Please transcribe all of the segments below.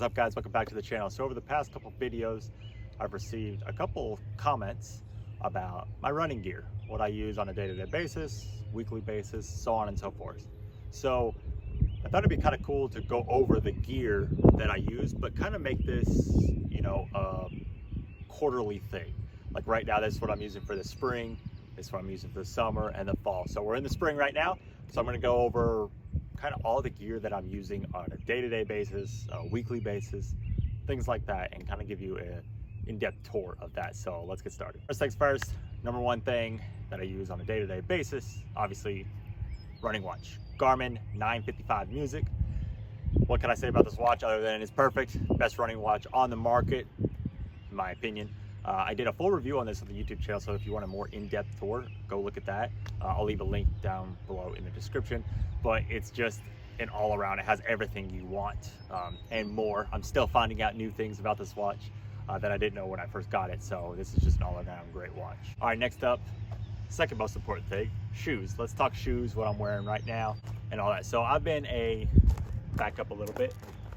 up, guys? Welcome back to the channel. So over the past couple videos, I've received a couple comments about my running gear, what I use on a day-to-day basis, weekly basis, so on and so forth. So I thought it'd be kind of cool to go over the gear that I use, but kind of make this, a quarterly thing. Like right now, this is what I'm using for the spring, this is what I'm using for the summer and the fall. So we're in the spring right now, so I'm going to go over kind of all the gear that I'm using on a day-to-day basis, a weekly basis, things like that, and kind of give you an in-depth tour of that. So let's get started. First things first, number one thing that I use on a day-to-day basis, obviously running watch. Garmin 955 Music. What can I say about this watch other than it's perfect? Best running watch on the market, in my opinion. I did a full review on this on the YouTube channel, so if you want a more in-depth tour, go look at that. I'll leave a link down below in the description, but it's just an all-around. It has everything you want and more. I'm still finding out new things about this watch that I didn't know when I first got it, so this is just an all-around great watch. All right, next up, second most important thing, shoes. Let's talk shoes, what I'm wearing right now and all that. So I've been back up a little bit,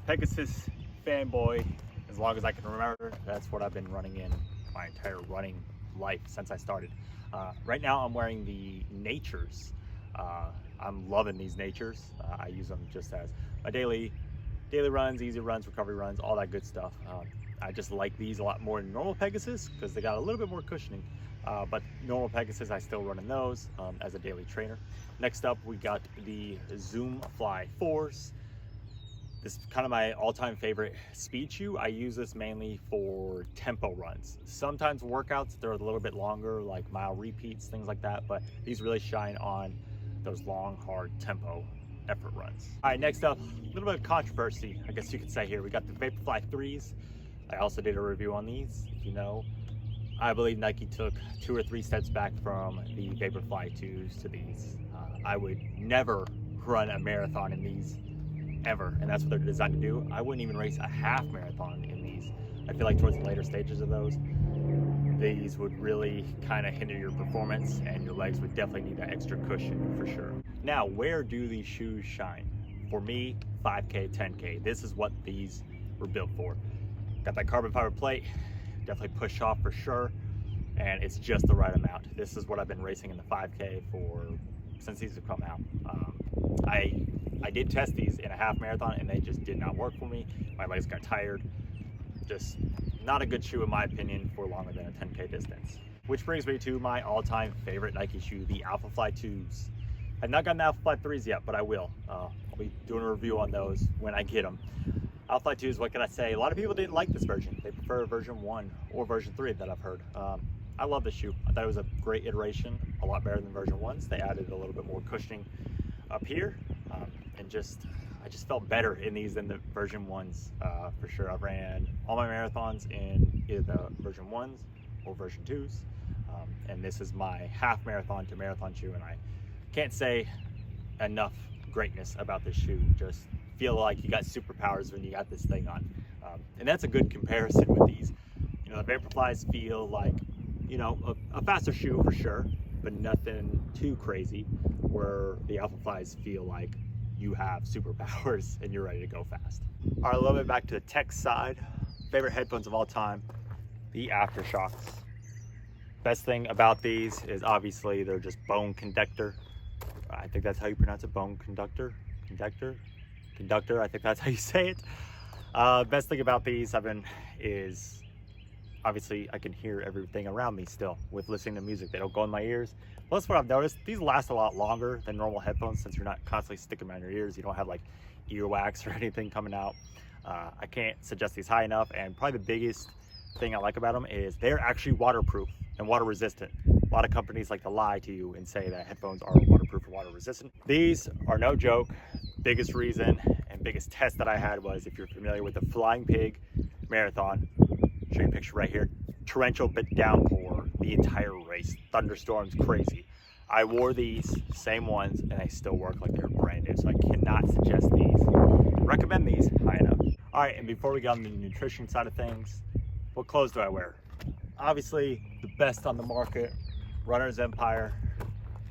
Pegasus fanboy as long as I can remember. That's what I've been running in my entire running life since I started. Right now I'm wearing the Natures. I'm loving these Natures. I use them just as my daily runs, easy runs, recovery runs, all that good stuff. I just like these a lot more than normal Pegasus because they got a little bit more cushioning. But normal Pegasus, I still run in those as a daily trainer. Next up, we got the Zoom Fly 4s. This is kind of my all-time favorite speed shoe. I use this mainly for tempo runs. Sometimes workouts, they're a little bit longer, like mile repeats, things like that, but these really shine on those long, hard tempo effort runs. All right, next up, a little bit of controversy, I guess you could say here. We got the Vaporfly 3s. I also did a review on these, if you know. I believe Nike took 2 or 3 steps back from the Vaporfly 2s to these. I would never run a marathon in these, ever, and that's what they're designed to do. I wouldn't even race a half marathon in these. I feel like towards the later stages of those, these would really kind of hinder your performance, and your legs would definitely need that extra cushion for sure. Now, where do these shoes shine? For me, 5K, 10K. This is what these were built for. Got that carbon fiber plate, definitely push off for sure, and it's just the right amount. This is what I've been racing in the 5K since these have come out. I did test these in a half marathon and they just did not work for me. My legs got tired. Just not a good shoe in my opinion for longer than a 10K distance. Which brings me to my all-time favorite Nike shoe, the Alphafly 2s. I've not gotten the Alphafly 3s yet, but I will. I'll be doing a review on those when I get them. Alphafly 2s, what can I say? A lot of people didn't like this version. They prefer version 1 or version 3 that I've heard. I love this shoe. I thought it was a great iteration, a lot better than version 1s. They added a little bit more cushioning up here. And I just felt better in these than the version 1s for sure. I've ran all my marathons in either the version 1s or version 2s. And this is my half marathon to marathon shoe, and I can't say enough greatness about this shoe. Just feel like you got superpowers when you got this thing on. And that's a good comparison with these. The Vaporflies feel like, a faster shoe for sure, but nothing too crazy, where the Alphaflies feel like you have superpowers and you're ready to go fast. All right, a little bit back to the tech side. Favorite headphones of all time, the Aftershocks. Best thing about these is obviously they're just bone conductor. I think that's how you pronounce it, bone conductor? Conductor, I think that's how you say it. Best thing about these is obviously I can hear everything around me still with listening to music. They don't go in my ears. Plus, what I've noticed, these last a lot longer than normal headphones since you're not constantly sticking them in your ears. You don't have like earwax or anything coming out. I can't suggest these high enough, and probably the biggest thing I like about them is they're actually waterproof and water resistant. A lot of companies like to lie to you and say that headphones are waterproof and water resistant. These are no joke. Biggest reason and biggest test that I had was, if you're familiar with the Flying Pig Marathon, show you a picture right here, torrential but downpour the entire race, thunderstorms, crazy. I wore these same ones and they still work like they're brand new, so I cannot suggest these, recommend these high enough. All right, and before we get on the nutrition side of things, what clothes do I wear? Obviously the best on the market, Runner's Empire,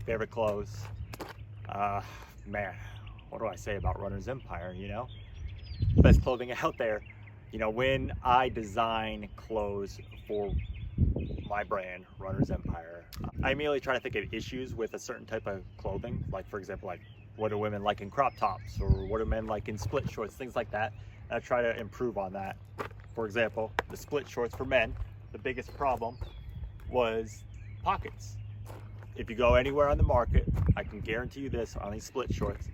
favorite clothes. Man, what do I say about Runner's Empire, Best clothing out there. You know, when I design clothes for my brand, Runner's Empire, I immediately try to think of issues with a certain type of clothing. Like, for example, like what do women like in crop tops, or what do men like in split shorts, things like that. And I try to improve on that. For example, the split shorts for men, the biggest problem was pockets. If you go anywhere on the market, I can guarantee you this, on these split shorts,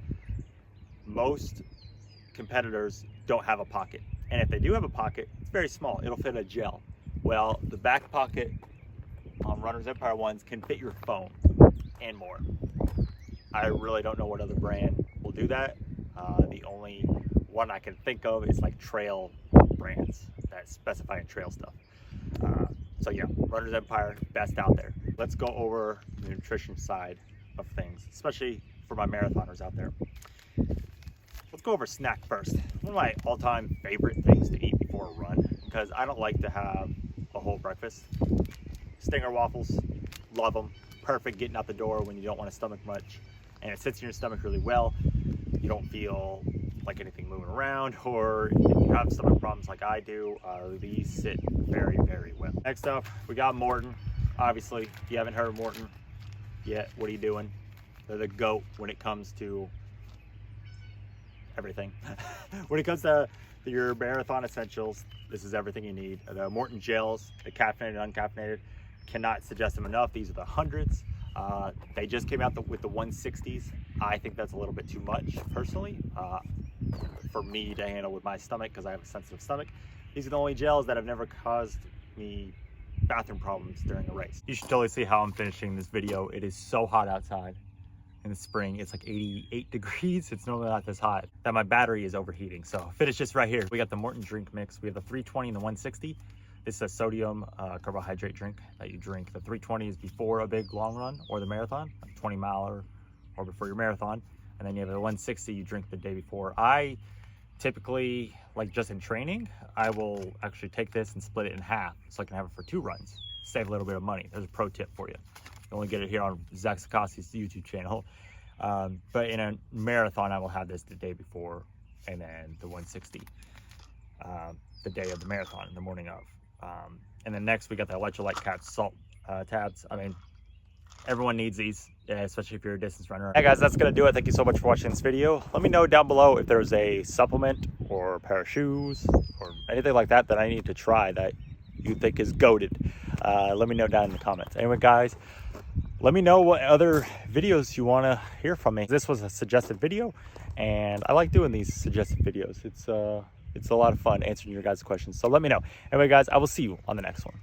most competitors don't have a pocket. And if they do have a pocket, it's very small. It'll fit a gel. Well, the back pocket on Runner's Empire ones can fit your phone and more. I really don't know what other brand will do that. The only one I can think of is like trail brands that specify in trail stuff. So yeah, Runner's Empire, best out there. Let's go over the nutrition side of things, especially for my marathoners out there. Let's go over snack first. One of my all-time favorite things to eat before a run, because I don't like to have a whole breakfast. Stinger waffles, love them. Perfect getting out the door when you don't want to stomach much, and it sits in your stomach really well. You don't feel like anything moving around, or if you have stomach problems like I do, these sit very, very well. Next up, we got Morton. Obviously, if you haven't heard of Morton yet, what are you doing? They're the GOAT when it comes to everything. When it comes to your marathon essentials, this is everything you need. The Morton gels, the caffeinated, uncaffeinated, cannot suggest them enough. These are the hundreds. They just came out with the 160s. I think that's a little bit too much, personally, for me to handle with my stomach, because I have a sensitive stomach. These are the only gels that have never caused me bathroom problems during a race. You should totally see how I'm finishing this video. It is so hot outside. In the spring, it's like 88 degrees. It's normally not this hot, that my battery is overheating. So finish this right here. We got the Morton drink mix. We have the 320 and the 160. This is a sodium carbohydrate drink that you drink. The 320 is before a big long run or the marathon, like 20 mile or before your marathon. And then you have the 160 you drink the day before. I typically, like just in training, I will actually take this and split it in half so I can have it for 2 runs. Save a little bit of money. There's a pro tip for you. You only get it here on Zach Sikosi's YouTube channel. But in a marathon, I will have this the day before, and then the 160 the day of the marathon, in the morning of. And then next we got the electrolyte capped salt tabs. I mean, everyone needs these, especially if you're a distance runner. Hey guys, that's gonna do it. Thank you so much for watching this video. Let me know down below if there's a supplement or a pair of shoes or anything like that that I need to try that you think is goated. Let me know down in the comments. Anyway guys, let me know what other videos you want to hear from me. This was a suggested video, and I like doing these suggested videos. It's a lot of fun answering your guys' questions, so let me know. Anyway guys, I will see you on the next one.